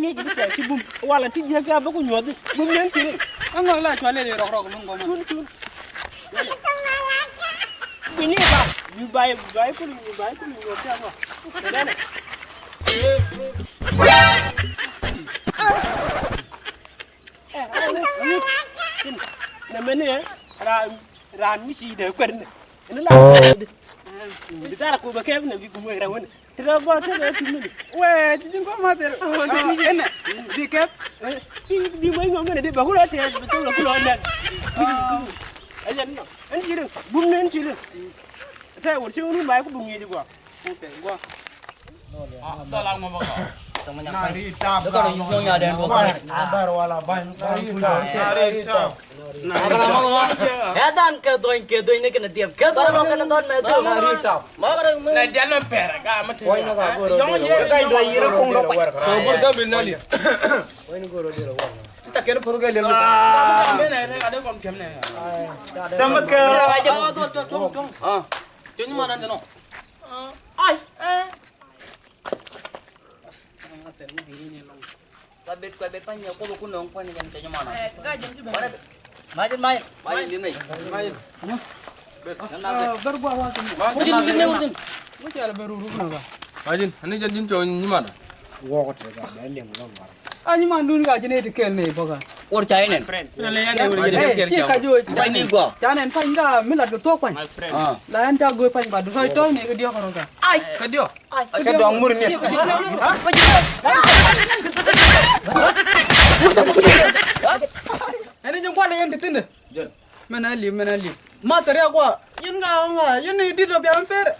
ni bisa kibum wala ti jaga ba ko nyodi bum nen ci angol la chwale le rok mun go mun tun bini ba yu bay ko nyodi apa dana na mene ra mi si de kwen ne la bitara ko ba kef na bi ko mo rawon tira ba ta da timi we jin ko mater ene bi kep bi moy ngom ne de ba ko la te ba to la ko la na ajan no an jirin bum nen jirin ta wor ci wonu bay ko bum ngi quoi ok go ta la mo ba ko Nari tap. Betul yung ada yang bukan. Abar wala ban. Nari tap. Hedan ke doin ne kena tiap. Ke doin lo kena don me tu. Nari tap. Makara na jalo pera ka mate. Why na ka boro? yo ye ga do yira ko no So bor da bin nali. Why na goro dira wa? Kita kena pergi lelu. Me na re ade kom kem ne. Tamat ke Aja tong. Ah. Tong mana no. Ai. Kabet panjang ko kunong pa ni kanta mana. ga jam ci ba Main di ni. Main. bar go wa tu Udin. mo chala beru ru na ba Ajin, ani janjin cho ni mana. Wo ko tega da lem no mar. ani man dun ga jine de kel ne boga Or chai nen. Na le yan ni ki ka jo Wai ni gua. chanen pan ga milat go to pan Ah. la an ta go pan ba du to ne ga dio ko ka Ka dio. Ka dong mur ni. ene jong kwa le en tinde Jon. mena li ma tere kwa yin ga yin ni di do bi am per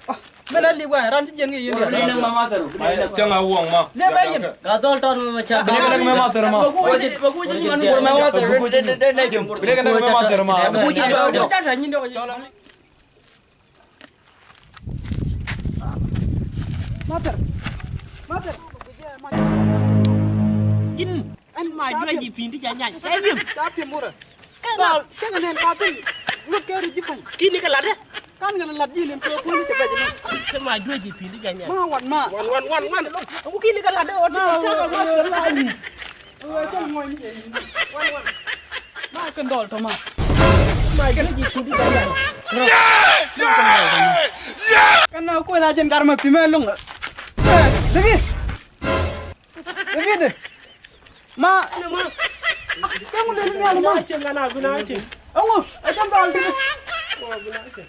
mena li kwa ran ti jen gi yin Ni nang mama taru. Changa wong ma. le ba yin Gadol ton macam. Bila me mater ma. Bagu jadi mana? Me mater. De jom. Bila me mater ma. Bagu jadi do cha cha yin do mater in an ma do ji pindi ja nyanya e bim ka pi mura ka ke ne ka tin lu ke ri ji pan kini ka lade kan ga la di len ko ko ni te ba ji se ma do ji pindi ja nyanya ma wan aku kini ka lade o ta la ni o ta ngoy ni wan ma kan dol to ma ma do ji pindi ja nyanya kan na ko la jen gar ma pi me lung David ma kamu le ni ala ma ce ngana guna ce awu ay kan dol ti ko guna ce